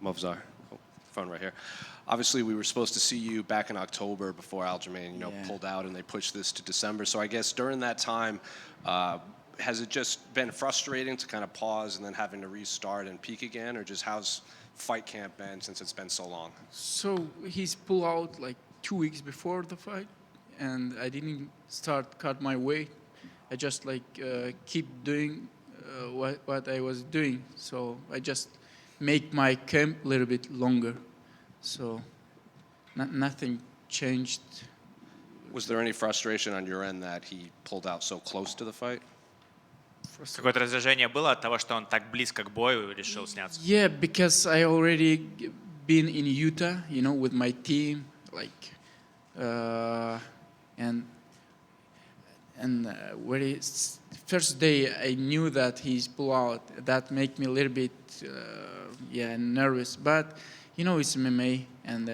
Movsar. Oh, phone right here. Obviously, we were supposed to see you back in October before Aljamain, pulled out and they pushed this to December. So I guess during that time, has it just been frustrating to kind of pause and then having to restart and peak again, or just how's fight camp been since it's been so long? So he's pulled out like 2 weeks before the fight, and I didn't cut my weight. I just keep doing what I was doing. So I just make my camp a little bit longer. So nothing changed. Was there any frustration on your end that he pulled out so close to the fight? Какое-то раздражение было от того, что он так близко к бою решил сняться? Yeah, because I already been in Utah, with my team, and very first day I knew that he's pulled out. That made me a little bit, nervous. But it's MMA, and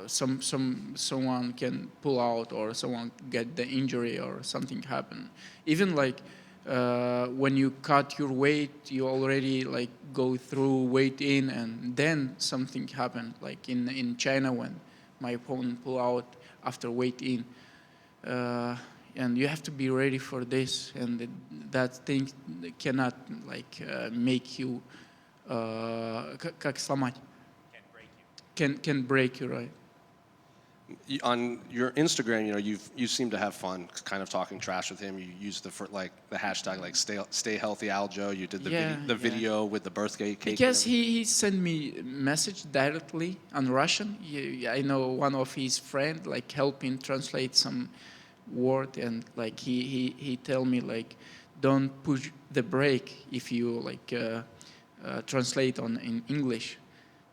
someone can pull out, or someone get the injury, or something happen. Even when you cut your weight, you already go through weight in, and then something happened. Like in China, when my opponent pulled out after weight in, and you have to be ready for this, and that thing cannot make you как сломать. Can break you, right? On your Instagram, you seem to have fun, kind of talking trash with him. You use the hashtag stay healthy Aljo. You did the video with the birthday cake. Because he sent me a message directly on Russian. I know one of his friend help him translate some word, and he tell me don't push the brake if you translate in English.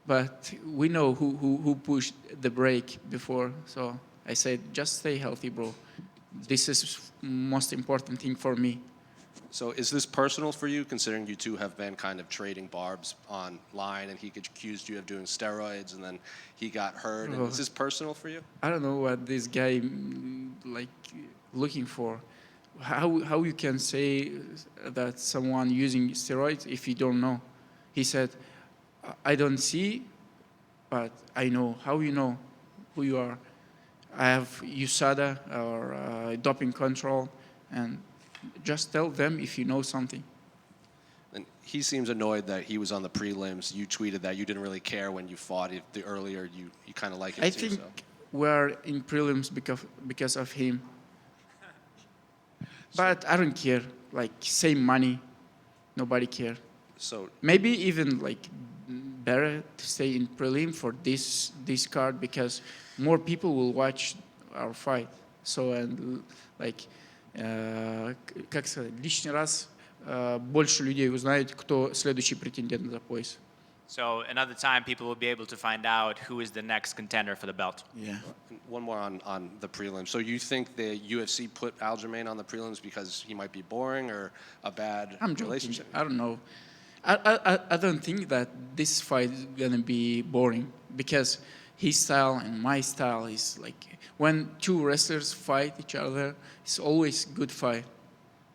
But we know who pushed the brake before, so I said, just stay healthy, bro. This is most important thing for me. So is this personal for you, considering you two have been kind of trading barbs online, and he accused you of doing steroids, and then he got hurt? And is this personal for you? I don't know what this guy looking for. How you can say that someone using steroids if you don't know? He said, I don't see, but I know. How you know who you are? I have USADA or doping control, and just tell them if you know something. And he seems annoyed that he was on the prelims. You tweeted that you didn't really care when you fought. The earlier you kind of like it I too. think we're in prelims because of him. But I don't care. Same money, nobody care. So maybe even better to stay in prelim for this card, because more people will watch our fight. So как сказать, лишний раз больше людей узнают, кто следующий претендент за пояс. So another time, people will be able to find out who is the next contender for the belt. Yeah. One more on the prelims. So you think the UFC put Aljamain on the prelims because he might be boring, or a bad relationship? I don't know. I don't think that this fight is gonna be boring, because his style and my style is when two wrestlers fight each other, it's always good fight.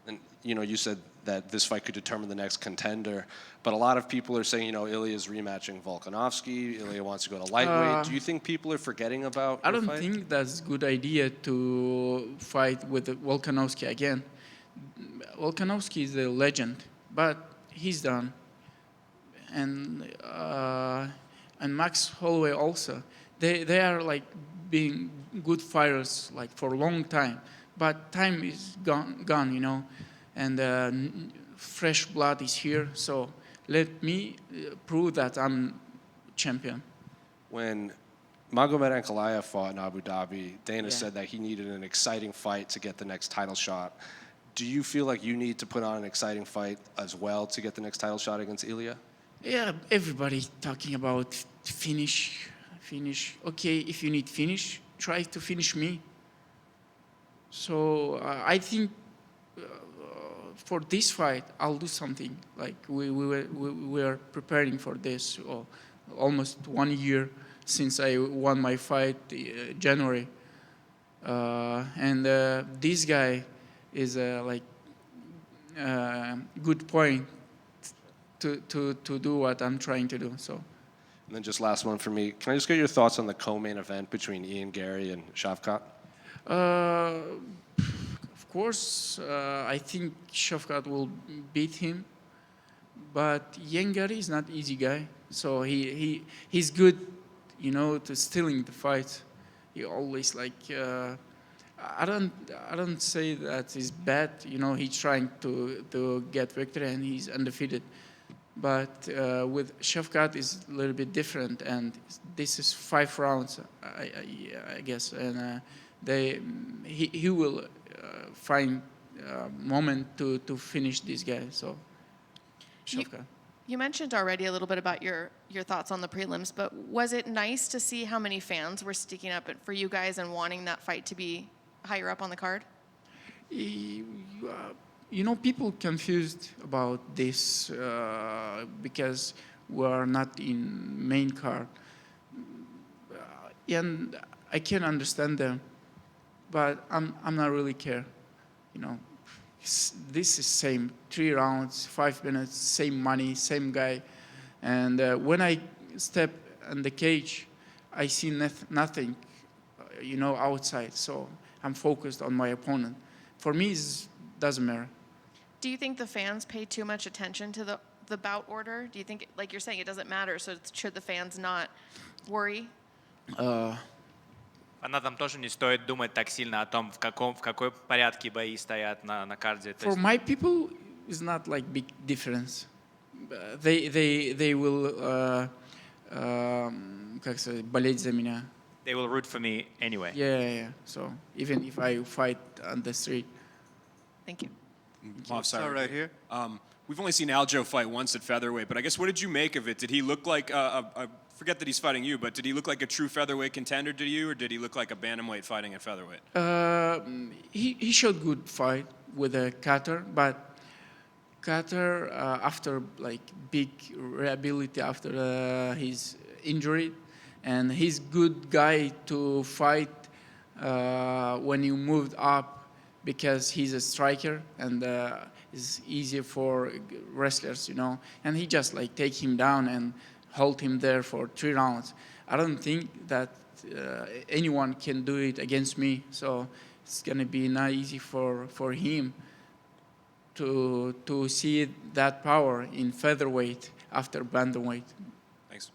And you said that this fight could determine the next contender, but a lot of people are saying Ilia is rematching Volkanovski. Ilia wants to go to lightweight. Do you think people are forgetting about? I don't think that's a good idea to fight with Volkanovski again. Volkanovski is a legend, but he's done. And Max Holloway also. They are being good fighters for a long time, but time is gone, and fresh blood is here. So let me prove that I'm champion. When Magomed Ankalaev fought in Abu Dhabi, Dana said that he needed an exciting fight to get the next title shot. Do you feel like you need to put on an exciting fight as well to get the next title shot against Ilia? Yeah, everybody talking about finish. Okay, if you need finish, try to finish me. So I think for this fight, I'll do something. We were preparing for this almost 1 year since I won my fight January, and this guy is good point to do what I'm trying to do. So And then just last one for me. Can I just get your thoughts on the co-main event between Ian Gary and Shavkat? Of course, I think Shavkat will beat him, but Yengari is not easy guy. So he's good, to stealing the fight. He always I don't say that he's bad. He's trying to get victory and he's undefeated. But with Shavkat is a little bit different, and this is 5 rounds, I guess, and he will find a moment to finish this guy. So Shavkat. You mentioned already a little bit about your thoughts on the prelims, but was it nice to see how many fans were sticking up for you guys and wanting that fight to be higher up on the card? People confused about this because we are not in main card, and I can understand them, but I'm not really care. This is same 3 rounds, 5 minutes, same money, same guy, and when I step in the cage, I see nothing, outside. So I'm focused on my opponent. For me, it doesn't matter. Do you think the fans pay too much attention to the bout order? Do you think, like you're saying, it doesn't matter, so should the fans not worry? Фанатам тоже не стоит думать так сильно о том, в какой порядке бои стоят на карде. For my people, it's not like big difference. They will, как сказать, болеть за меня. They will root for me anyway. Yeah. So even if I fight on the street. Thank you. Movsar right here. We've only seen Aljo fight once at featherweight, but I guess what did you make of it? Did he look like forget that he's fighting you, but did he look like a true featherweight contender to you, or did he look like a bantamweight fighting at featherweight? He showed good fight with a cutter, but cutter after big rehabilitation after his injury, and he's good guy to fight when you moved up because he's a striker and it's easier for wrestlers, and he just take him down and hold him there for 3 rounds. I don't think that anyone can do it against me, so it's gonna be not easy for him to see that power in featherweight after bantamweight. Thanks.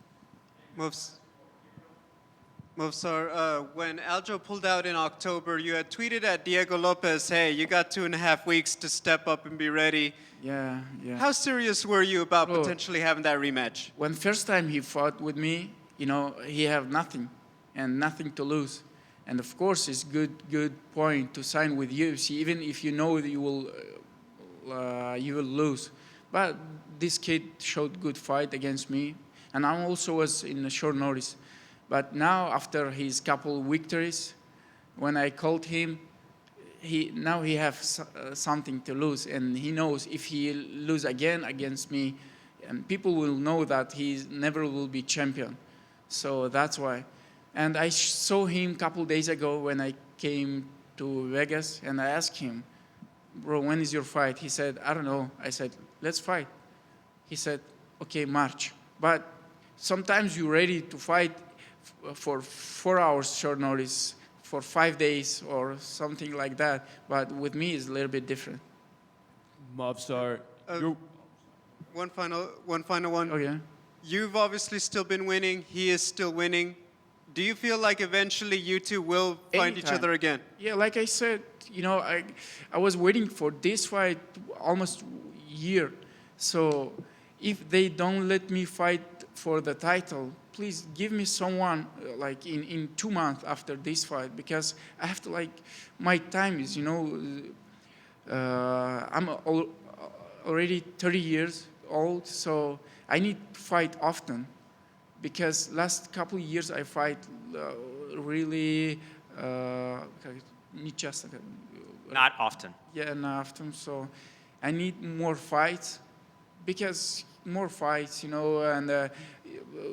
Movsar, when Aljo pulled out in October, you had tweeted at Diego Lopez, hey, you got 2.5 weeks to step up and be ready. Yeah. How serious were you about potentially having that rematch? When first time he fought with me, he have nothing and nothing to lose. And of course, it's good point to sign with UFC, even if you know that you will lose. But this kid showed good fight against me, and I also was in a short notice. But now, after his couple victories, when I called him, he has something to lose, and he knows if he lose again against me, and people will know that he never will be champion. So that's why. And I saw him a couple days ago when I came to Vegas, and I asked him, bro, when is your fight? He said, I don't know. I said, let's fight. He said, okay, March. But sometimes you're ready to fight for 4 hours short notice, for 5 days or something like that. But with me, it's a little bit different. Movsar, One final one. Okay. You've obviously still been winning. He is still winning. Do you feel like eventually you two will find each Anytime. other again? Yeah, like I said, I was waiting for this fight almost a year. So if they don't let me fight for the title, please give me someone in 2 months after this fight, because I have to my time is, I'm already 30 years old, so I need to fight often. Because last couple of years I fight really Not often. Yeah, not often. So I need more fights, because more fights, and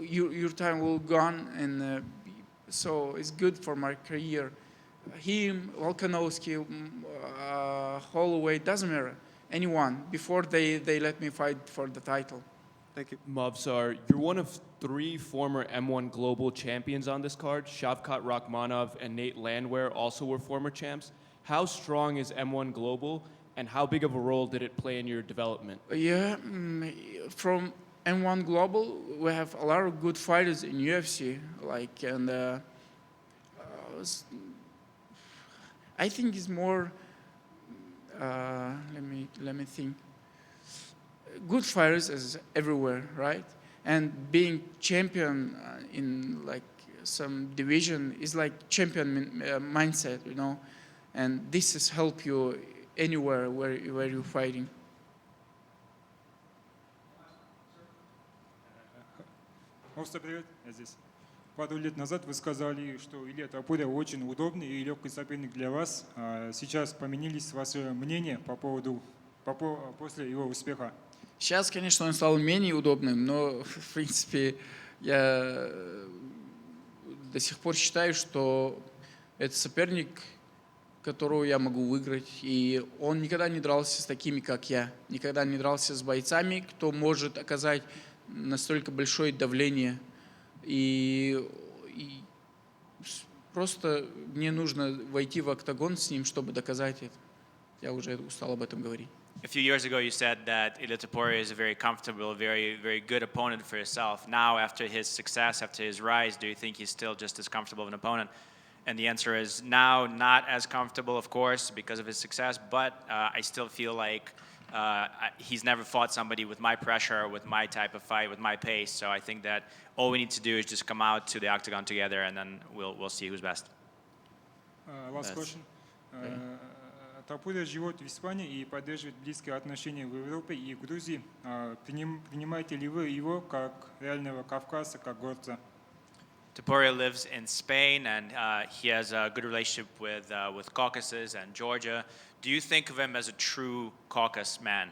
your time will gone, and so it's good for my career. Him, Volkanovski, Holloway, doesn't matter. Anyone before they let me fight for the title. Thank you. Movsar, you're one of 3 former M1 Global champions on this card. Shavkat Rakhmonov and Nate Landwehr also were former champs. How strong is M1 Global, and how big of a role did it play in your development? Yeah, from M1 Global, we have a lot of good fighters in UFC. I think it's more. Let me think. Good fighters is everywhere, right? And being champion in like some division is like champion mindset, you know. And this has helped you anywhere where you're fighting. Movsar, привет, я здесь. Пару лет назад вы сказали, что Илья Топурия очень удобный и легкий соперник для вас. Сейчас поменялись ваши мнения после его успеха? Сейчас, конечно, он стал менее удобным, но, в принципе, я до сих пор считаю, что это соперник, которого я могу выиграть. И он никогда не дрался с такими, как я. Никогда не дрался с бойцами, кто может оказать настолько большое давление. И просто мне нужно войти в октагон с ним, чтобы доказать это. Я уже устал об этом говорить. A few years ago, you said that Ilia Topuria is a very comfortable, very, very good opponent for yourself. Now, after his success, after his rise, do you think he's still just as comfortable of an opponent? And the answer is now, not as comfortable, of course, because of his success, but I still feel like he's never fought somebody with my pressure, with my type of fight, with my pace. So I think that all we need to do is just come out to the octagon together, and then we'll see who's best. Last question. Топурия живет в Испании и поддерживает близкие отношения в Европе и Грузии. Принимаете ли вы его как реального кавказца, как горца? Topuria lives in Spain, and he has a good relationship with Caucasus and Georgia. Do you think of him as a true Caucasus man?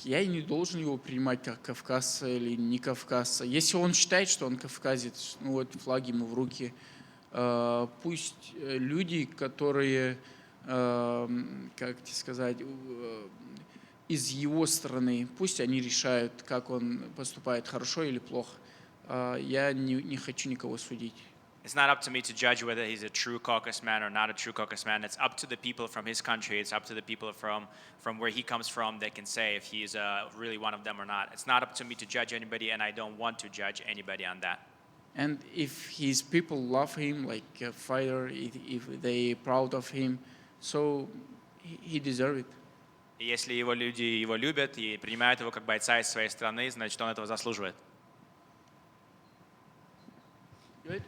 Я и не должен его принимать как кавказца или не кавказца. Если он считает, что он кавказец, ну вот флаг ему в руки. Пусть люди, которые, как тебе сказать, из его стороны, пусть они решают, как он поступает, хорошо или плохо. Я не хочу никого судить. It's not up to me to judge whether he's a true Caucasus man or not a true Caucasus man. It's up to the people from his country. It's up to the people from where he comes from. They can say if he's really one of them or not. It's not up to me to judge anybody, and I don't want to judge anybody on that. And if his people love him like a fighter, if they proud of him, so he deserves it. Если его люди его любят и принимают его как бойца из своей страны, значит, он этого заслуживает. Good.